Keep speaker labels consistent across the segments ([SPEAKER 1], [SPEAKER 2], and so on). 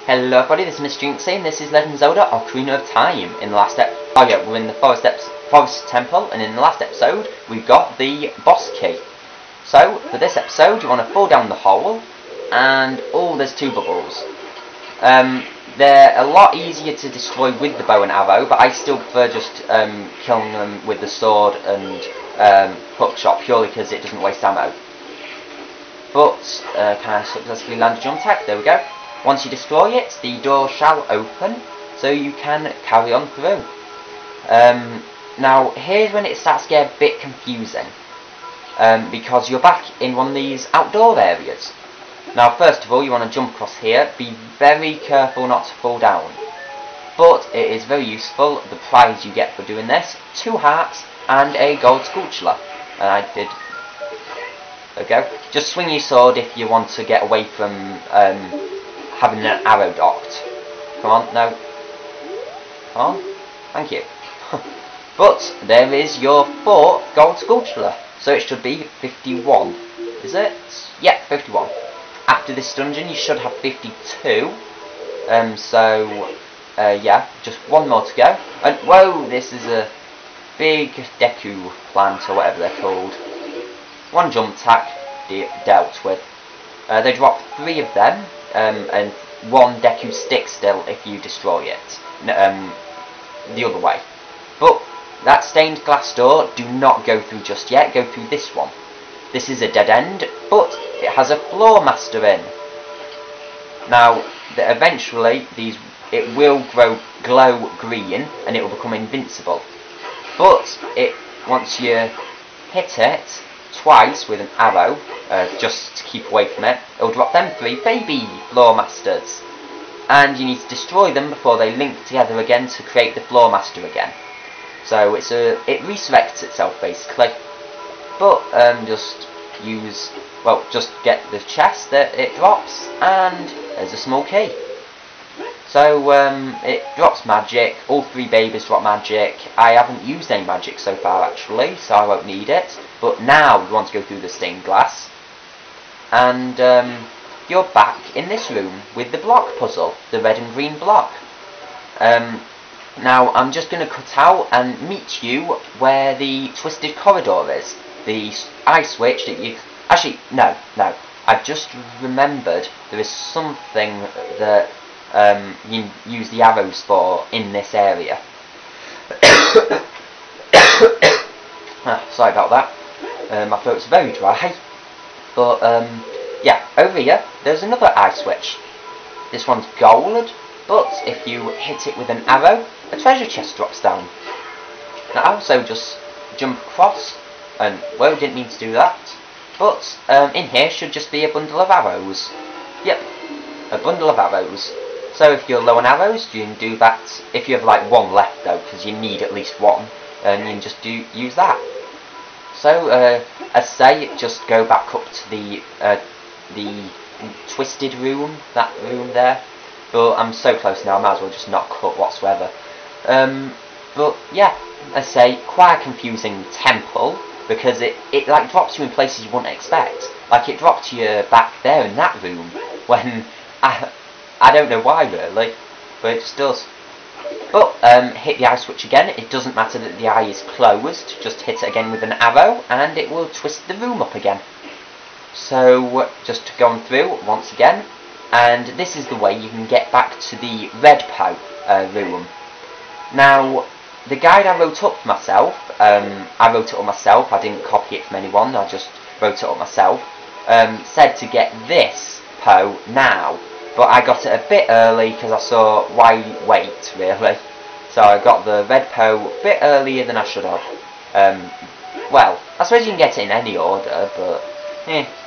[SPEAKER 1] Hello everybody, this is Mr. Jinxie, and this is Legend of Zelda Ocarina of Time. In the last we're in the forest temple, and in the last episode, we got the boss key. So, for this episode, you want to fall down the hole, and there's two bubbles. They're a lot easier to destroy with the bow and arrow, but I still prefer just killing them with the sword and hookshot, purely because it doesn't waste ammo. But, can I successfully land a jump attack? There we go. Once you destroy it, the door shall open, so you can carry on through. Now, here's when it starts to get a bit confusing, because you're back in one of these outdoor areas. Now, first of all, you want to jump across here. Be very careful not to fall down. But it is very useful, the prize you get for doing this: 2 hearts and a gold sculpture. And I did. There we go. Just swing your sword if you want to get away from having an arrow docked. Come on, no. Come on. Thank you. But there is your 4th gold sculpture. So it should be 51. Is it? Yeah, 51. After this dungeon you should have 52. Yeah, just one more to go. And whoa, this is a big Deku plant or whatever they're called. 1 jump attack dealt with. They drop 3 of them, and 1 Deku stick still if you destroy it. The other way. But that stained glass door, do not go through just yet. Go through this one. This is a dead end, but it has a floor master in. Now, eventually it will glow green, and it will become invincible. But once you hit it twice with an arrow, just to keep away from it, it'll drop them 3 baby floor masters, and you need to destroy them before they link together again to create the floor master again. So it resurrects itself basically. But just get the chest that it drops, and there's a small key. So it drops magic. All 3 babies drop magic. I haven't used any magic so far actually, so I won't need it. But now we want to go through the stained glass, and you're back in this room with the block puzzle, the red and green block. Now I'm just going to cut out and meet you where the twisted corridor is. The eye switch that you... Actually, no. I've just remembered there is something that you use the arrows for in this area. Sorry about that. My throat's very dry. But, yeah, over here, there's another eye switch. This one's gold, but if you hit it with an arrow, a treasure chest drops down. Now, I also just jump across, and, well, didn't mean to do that. But, in here should just be a bundle of arrows. Yep, a bundle of arrows. So if you're low on arrows, you can do that. If you have like 1 left though, because you need at least 1, and you can just use that. So, as I say, just go back up to the twisted room, that room there. But I'm so close now, I might as well just not cut whatsoever. But yeah, as I say, quite a confusing temple, because it like drops you in places you wouldn't expect. Like it dropped you back there in that room, when I don't know why really, but it just does. But hit the eye switch again. It doesn't matter that the eye is closed, just hit it again with an arrow and it will twist the room up again. So just go on through once again, and this is the way you can get back to the red PO room. Now, the guide I wrote up for myself, I didn't copy it from anyone, I just wrote it up myself, said to get this PO now. But I got it a bit early because I saw why wait really. So I got the red PO a bit earlier than I should have. Well, I suppose you can get it in any order, but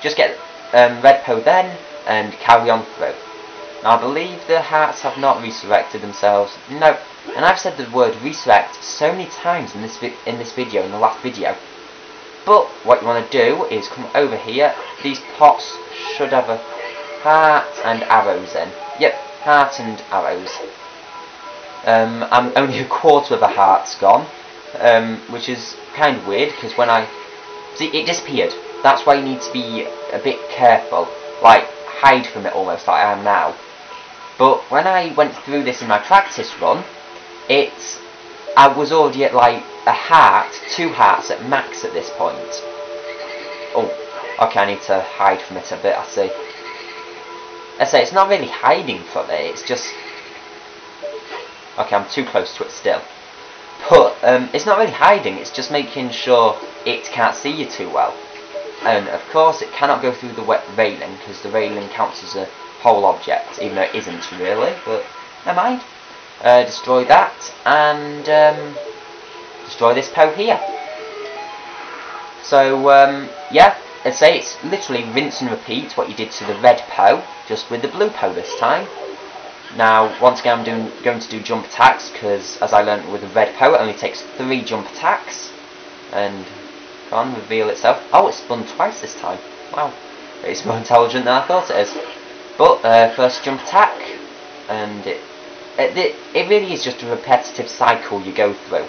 [SPEAKER 1] just get red PO then and carry on through. Now I believe the hearts have not resurrected themselves. No, and I've said the word resurrect so many times in this video, in the last video. But what you want to do is come over here. These pots should have a heart and arrows in. Yep, heart and arrows. I'm only a quarter of a heart's gone, which is kind of weird, because when I... See, it disappeared. That's why you need to be a bit careful. Like, hide from it almost, like I am now. But when I went through this in my practice run, I was already at like a heart, 2 hearts at max at this point. Oh, okay, I need to hide from it a bit, I see. I say, it's not really hiding from it, it's just... Okay, I'm too close to it still. But, it's not really hiding, it's just making sure it can't see you too well. And, of course, it cannot go through the wet railing, because the railing counts as a whole object, even though it isn't really, but never mind. Destroy that, and destroy this PO here. So, yeah, I'd say it's literally rinse and repeat what you did to the red PO, just with the blue PO this time. Now, once again, I'm going to do jump attacks, because as I learned with the red PO, it only takes 3 jump attacks. And, come on, reveal itself. Oh, it's spun twice this time. Wow, it's more intelligent than I thought it is. But, first jump attack, and it really is just a repetitive cycle you go through.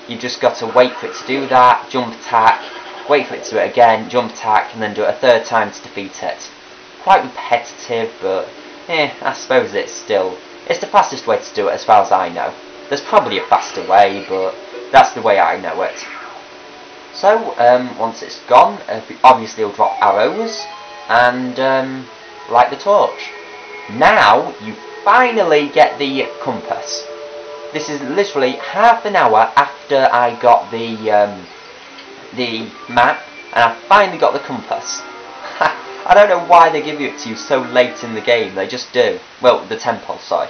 [SPEAKER 1] You've just got to wait for it to do that, jump attack, wait for it to do it again, jump attack, and then do it a 3rd time to defeat it. Quite repetitive, but I suppose it's the fastest way to do it as far as I know. There's probably a faster way, but that's the way I know it. So, once it's gone, obviously it'll drop arrows, and light the torch. Now, you finally get the compass. This is literally half an hour after I got the map, and I finally got the compass. I don't know why they give it to you so late in the game, they just do. Well, the temple, sorry.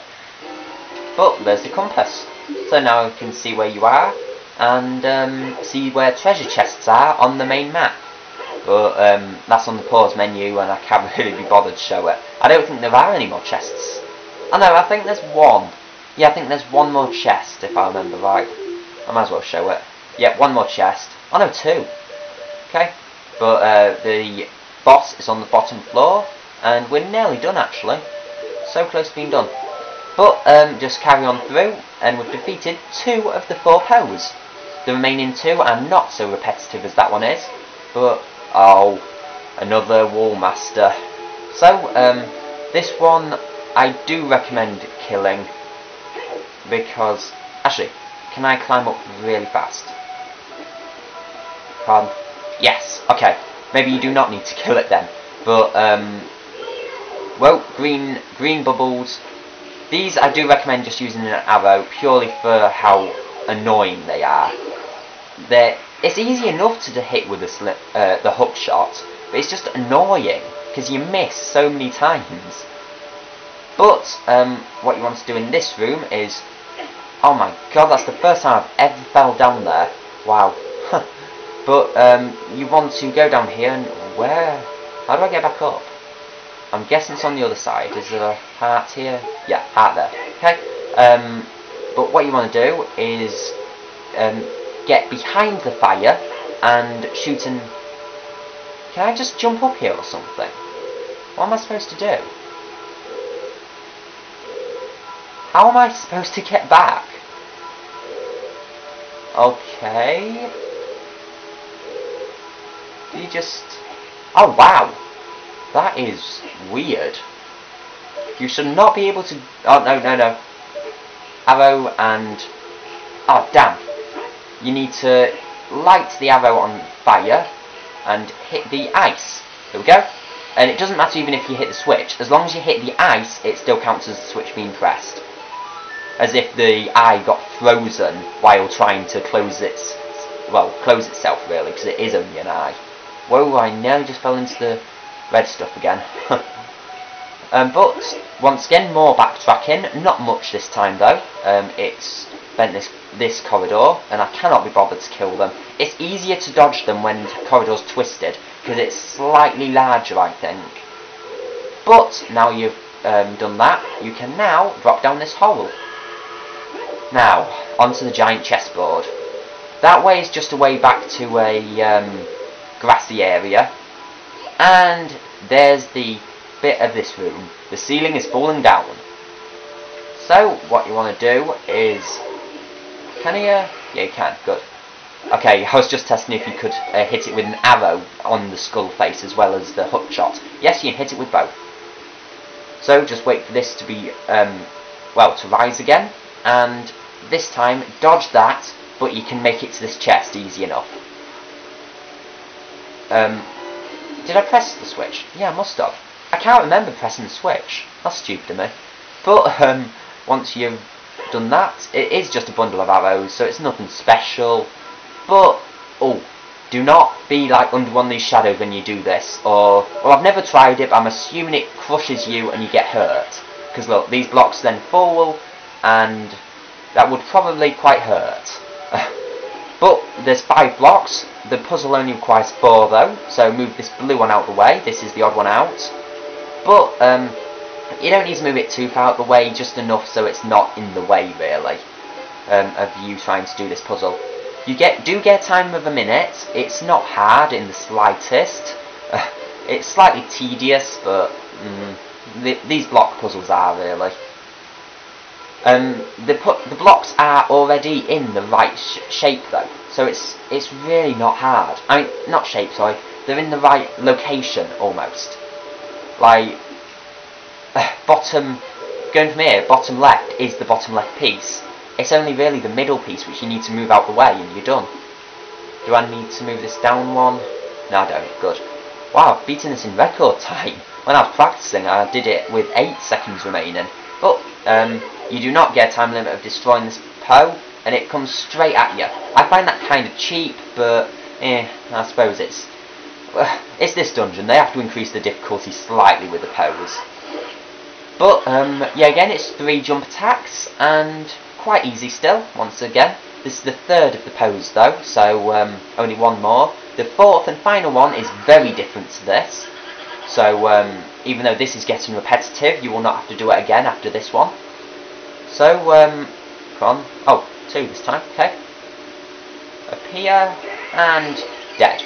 [SPEAKER 1] But there's the compass. So now you can see where you are, and see where treasure chests are on the main map. But that's on the pause menu, and I can't really be bothered to show it. I don't think there are any more chests. Oh no, I think there's one. Yeah, I think there's one more chest, if I remember right. I might as well show it. Yeah, one more chest. Oh no, 2. Okay. But the boss is on the bottom floor, and we're nearly done actually. So close to being done. But just carry on through, and we've defeated 2 of the 4 POs. The remaining 2 are not so repetitive as that one is, but oh, another Wallmaster. So this one I do recommend killing, because actually, can I climb up really fast? Come on. Yes. Okay. Maybe you do not need to kill it then. But well, green bubbles. These I do recommend just using an arrow purely for how annoying they are. It's easy enough to hit with the hook shot, but it's just annoying because you miss so many times. But what you want to do in this room is, oh my god, that's the first time I've ever fell down there. Wow. But you want to go down here, and where? How do I get back up? I'm guessing it's on the other side. Is there a heart here? Yeah, heart there. Okay. But what you want to do is get behind the fire and shoot and... Can I just jump up here or something? What am I supposed to do? How am I supposed to get back? Okay. Do you just... Oh wow! That is weird. You should not be able to... Oh, no. Arrow and... Oh, damn. You need to light the arrow on fire and hit the ice. There we go. And it doesn't matter even if you hit the switch. As long as you hit the ice, it still counts as the switch being pressed. As if the eye got frozen while trying to close close itself really, because it is only an eye. Whoa, I nearly just fell into the red stuff again. But, once again, more backtracking. Not much this time though. It's bent this corridor, and I cannot be bothered to kill them. It's easier to dodge them when the corridor's twisted, because it's slightly larger, I think. But, now you've done that, you can now drop down this hole. Now, onto the giant chessboard. That way is just a way back to a grassy area. And there's the bit of this room. The ceiling is falling down. So, what you want to do is... Can you... Yeah, you can. Good. Okay, I was just testing if you could hit it with an arrow on the skull face as well as the hook shot. Yes, you can hit it with both. So just wait for this to be, well, to rise again, and this time dodge that, but you can make it to this chest easy enough. Did I press the switch? Yeah, I must have. I can't remember pressing the switch. That's stupid of me. But once you've done that, it is just a bundle of arrows, so it's nothing special. But do not be like under one of these shadows when you do this, or well, I've never tried it, but I'm assuming it crushes you and you get hurt. Because look, these blocks then fall, and that would probably quite hurt. But there's 5 blocks. The puzzle only requires 4 though, so move this blue one out the way. This is the odd one out. But you don't need to move it too far out the way, just enough so it's not in the way really of you trying to do this puzzle. You do get a time of a minute. It's not hard in the slightest. It's slightly tedious, but these block puzzles are really. The blocks are already in the right shape though, so it's really not hard. I mean, not shape, sorry. They're in the right location almost. Like going from here, bottom left is the bottom left piece. It's only really the middle piece which you need to move out the way, and you're done. Do I need to move this down one? No, I don't. Good. Wow, I've beaten this in record time. When I was practicing, I did it with 8 seconds remaining. But you do not get a time limit of destroying this Poe, and it comes straight at you. I find that kind of cheap, but I suppose it's this dungeon. They have to increase the difficulty slightly with the Poes. But yeah, again, it's 3 jump attacks, and quite easy still, once again. This is the 3rd of the Poes though, so only 1 more. The 4th and final one is very different to this. So even though this is getting repetitive, you will not have to do it again after this one. So, come on. Oh, 2 this time, okay. Appear, and dead.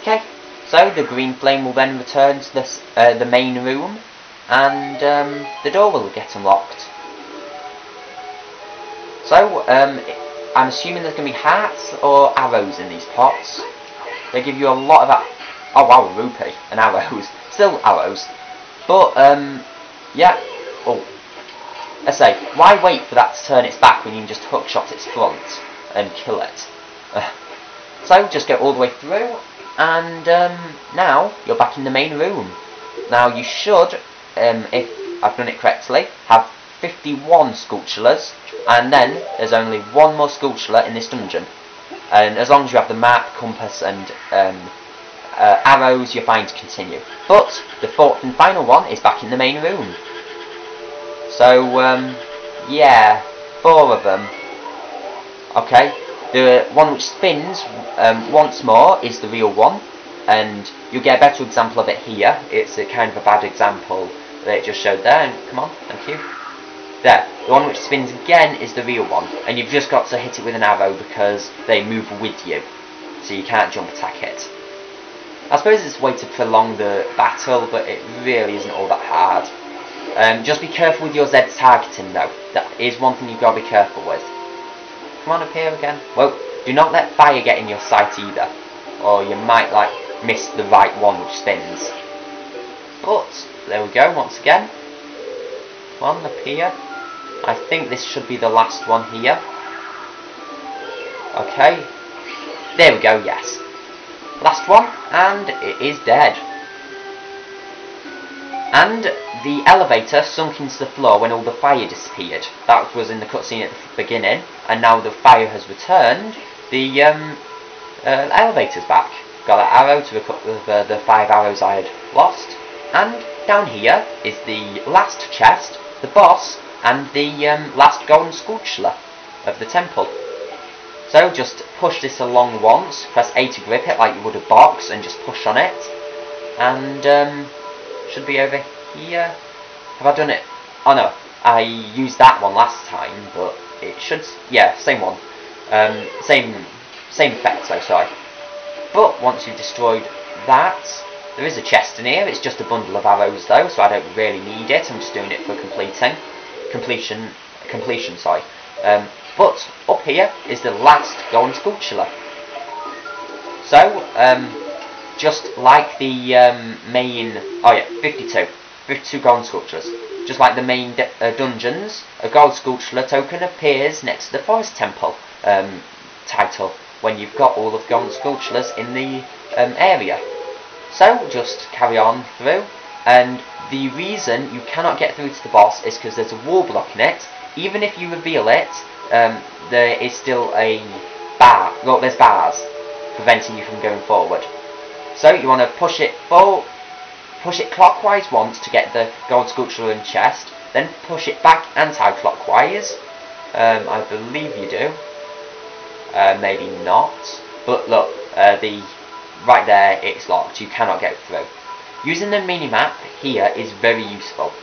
[SPEAKER 1] Okay, so the green flame will then return to this, the main room, and the door will get unlocked. So, I'm assuming there's going to be hearts or arrows in these pots. They give you a lot of oh wow, a rupee and arrows. Still arrows. But, yeah. Oh. I say, why wait for that to turn its back when you can just hookshot its front and kill it? So, just go all the way through, and now you're back in the main room. Now, you should, if I've done it correctly, have 51 Skulltulas, and then there's only 1 more Skulltula in this dungeon. And as long as you have the map, compass, and arrows, you're fine to continue. But the 4th and final one is back in the main room. So, yeah, 4 of them. Okay, the one which spins once more is the real one, and you'll get a better example of it here. It's a kind of a bad example that it just showed there, and come on, thank you. There, the one which spins again is the real one, and you've just got to hit it with an arrow because they move with you, so you can't jump attack it. I suppose it's a way to prolong the battle, but it really isn't all that hard. Just be careful with your Z targeting though, that is one thing you've got to be careful with. Come on up here again. Well, do not let fire get in your sight either, or you might like miss the right one which spins. But, there we go once again. Come on up here. I think this should be the last one here. Okay. There we go, yes. Last one, and it is dead. And the elevator sunk into the floor when all the fire disappeared. That was in the cutscene at the beginning, and now the fire has returned. The elevator's back. Got that arrow to recover the 5 arrows I had lost. And down here is the last chest, the boss, and the last golden Skulltula of the temple. So just push this along once, press A to grip it like you would a box, and just push on it. And should be over here. Have I done it? Oh no, I used that one last time, but it should, yeah, same one. Same effect, so sorry. But once you've destroyed that, there is a chest in here. It's just a bundle of arrows though, so I don't really need it. I'm just doing it for completion, sorry. But up here is the last golden Skulltula. So, just like the main, oh yeah, 52. 52 gold sculptures. Just like the main dungeons, a gold sculpture token appears next to the Forest Temple title when you've got all of the gold sculptures in the area. So just carry on through, and the reason you cannot get through to the boss is because there's a wall blocking it. Even if you reveal it, there is still a bar. Well, there's bars preventing you from going forward. So you want to push it clockwise once to get the gold sculpture and chest, then push it back anti-clockwise. I believe you do. Maybe not. But look, right there, it's locked. You cannot get through. Using the mini-map here is very useful.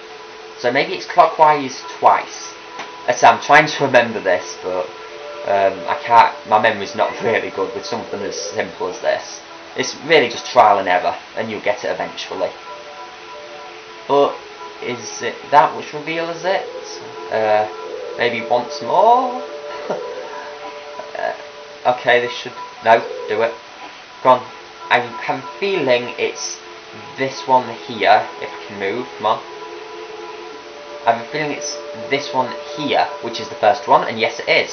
[SPEAKER 1] So maybe it's clockwise twice. So I'm trying to remember this, but I can't. My memory's not really good with something as simple as this. It's really just trial and error, and you'll get it eventually. But is it that which reveals it? Maybe once more? Okay, this should... No, do it. Go on. I have a feeling it's this one here, if I can move, come on. I have a feeling it's this one here, which is the first one, and yes it is.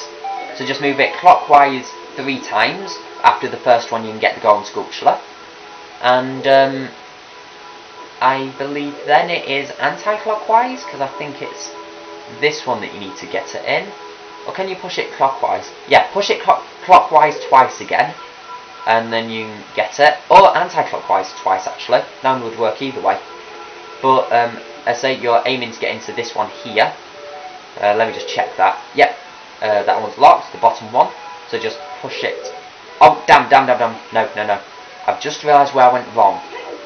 [SPEAKER 1] So just move it clockwise 3 times. After the first one you can get the golden sculpture. And I believe then it is anti-clockwise, because I think it's this one that you need to get it in. Or can you push it clockwise? Yeah, push it clockwise twice again, and then you can get it. Or anti-clockwise twice actually. That would work either way. But I say you're aiming to get into this one here. Let me just check that. Yep, that one's locked, the bottom one. So just push it. Oh, damn. No. I've just realised where I went wrong.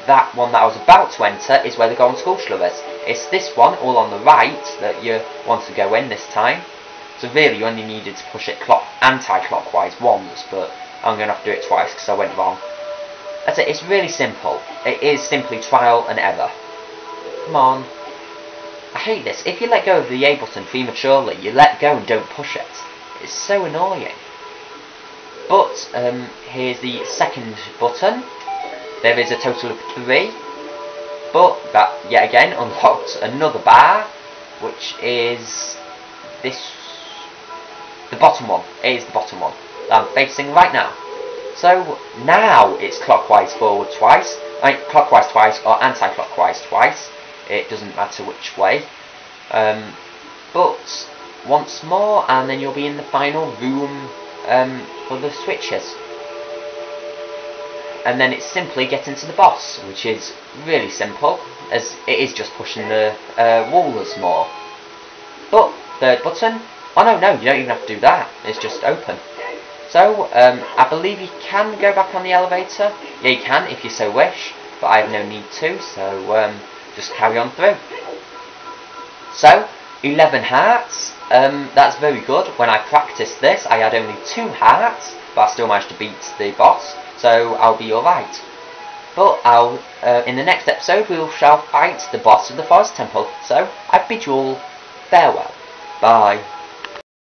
[SPEAKER 1] That one that I was about to enter is where the golden sculpture is. It's this one, all on the right, that you want to go in this time. So really, you only needed to push it anti-clockwise once, but I'm going to have to do it twice because I went wrong. That's it, it's really simple. It is simply trial and error. Come on. I hate this. If you let go of the A button prematurely, you let go and don't push it. It's so annoying. But here's the second button. There is a total of 3. But that, yet again, unlocked another bar, which is this... the bottom one. It is the bottom one that I'm facing right now. So now it's clockwise forward twice. Clockwise twice or anti-clockwise twice. It doesn't matter which way. But once more, and then you'll be in the final room for the switches. And then it's simply getting to the boss, which is really simple, as it is just pushing the walls more. But third button. Oh no, you don't even have to do that. It's just open. So I believe you can go back on the elevator. Yeah, you can if you so wish, but I have no need to. So just carry on through. So 11 hearts. That's very good. When I practiced this, I had only 2 hearts, but I still managed to beat the boss. So I'll be alright. But in the next episode we shall fight the boss of the Forest Temple. So I bid you all farewell. Bye.